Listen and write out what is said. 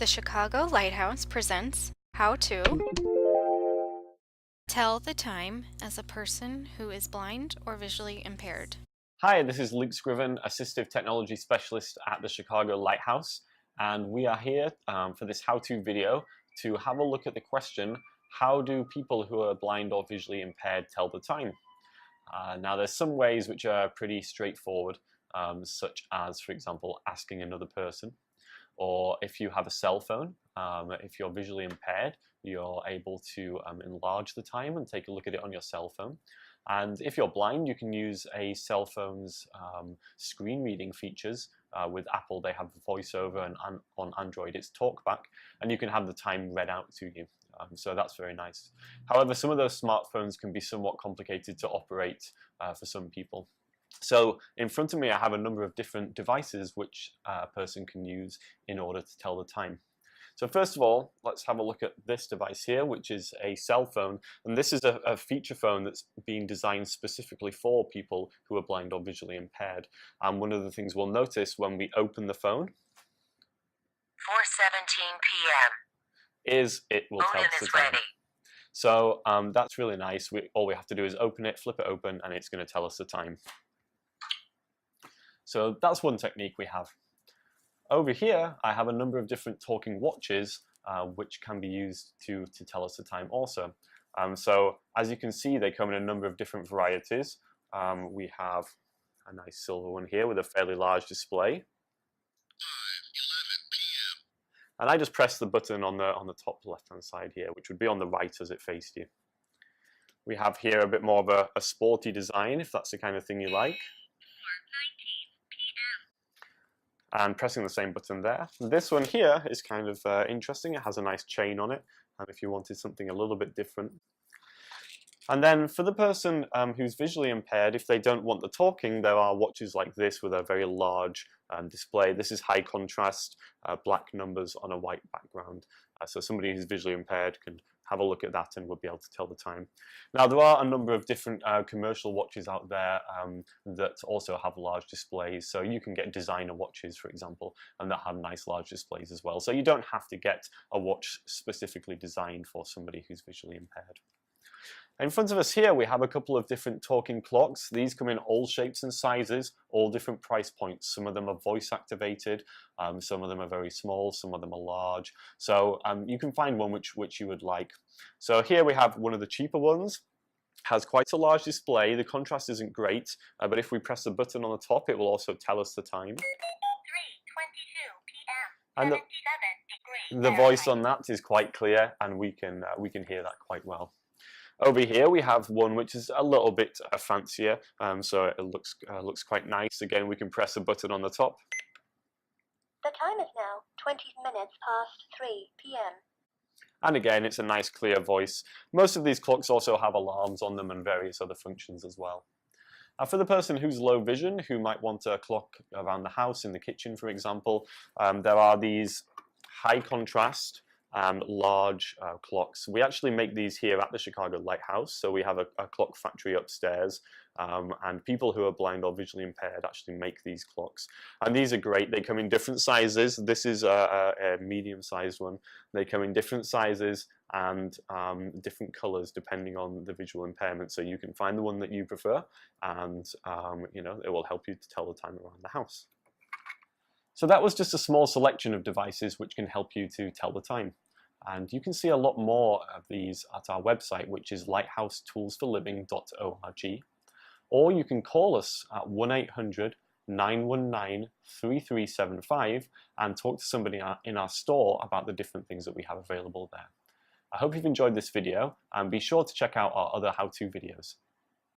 The Chicago Lighthouse presents How to Tell the Time as a Person Who is Blind or Visually Impaired. Hi, this is Luke Scriven, Assistive Technology Specialist at the Chicago Lighthouse, and we are here for this how-to video to have a look at the question, how do people who are blind or visually impaired tell the time? Now there's some ways which are pretty straightforward, such as, for example, asking another person, or if you have a cell phone, if you're visually impaired, you're able to enlarge the time and take a look at it on your cell phone. And if you're blind, you can use a cell phone's screen reading features. With Apple, they have VoiceOver, and on Android, it's TalkBack, and you can have the time read out to you. So that's very nice. However, some of those smartphones can be somewhat complicated to operate for some people. So in front of me, I have a number of different devices which a person can use in order to tell the time. So first of all, let's have a look at this device here, which is a cell phone. And this is a feature phone that's been designed specifically for people who are blind or visually impaired. And one of the things we'll notice when we open the phone 4:17 p.m. is it will tell us the time. Ready. So that's really nice. All we have to do is open it, flip it open, and it's going to tell us the time. So that's one technique we have. Over here, I have a number of different talking watches which can be used to tell us the time also. So as you can see, they come in a number of different varieties. We have a nice silver one here with a fairly large display. 5:11 p.m. And I just press the button on the top left-hand side here, which would be on the right as it faced you. We have here a bit more of a sporty design, if that's the kind of thing you like. 4:19 p.m. And pressing the same button there. This one here is kind of interesting. It has a nice chain on it, and if you wanted something a little bit different. And then for the person who's visually impaired, if they don't want the talking, there are watches like this with a very large display. This is high contrast, black numbers on a white background. So somebody who's visually impaired can have a look at that and would be able to tell the time. Now there are a number of different commercial watches out there that also have large displays. So you can get designer watches, for example, and that have nice large displays as well. So you don't have to get a watch specifically designed for somebody who's visually impaired. In front of us here, we have a couple of different talking clocks. These come in all shapes and sizes, all different price points. Some of them are voice activated, some of them are very small, some of them are large. So you can find one which you would like. So here we have one of the cheaper ones. Has quite a large display. The contrast isn't great, but if we press the button on the top, it will also tell us the time. 3:22 p.m. And 77 degrees. the voice on that is quite clear, and we can hear that quite well. Over here we have one which is a little bit fancier, so it looks quite nice. Again, we can press a button on the top. The time is now 20 minutes past 3 p.m. And again, it's a nice clear voice. Most of these clocks also have alarms on them and various other functions as well. For the person who's low vision, who might want a clock around the house, in the kitchen for example, there are these high contrast large clocks. We actually make these here at the Chicago Lighthouse, so we have a clock factory upstairs, and people who are blind or visually impaired actually make these clocks. And these are great. They come in different sizes. This is a medium-sized one. They come in different sizes and different colors depending on the visual impairment, so you can find the one that you prefer, and you know, it will help you to tell the time around the house. So that was just a small selection of devices which can help you to tell the time. And you can see a lot more of these at our website, which is lighthousetoolsforliving.org. Or you can call us at 1-800-919-3375 and talk to somebody in our store about the different things that we have available there. I hope you've enjoyed this video, and be sure to check out our other how-to videos.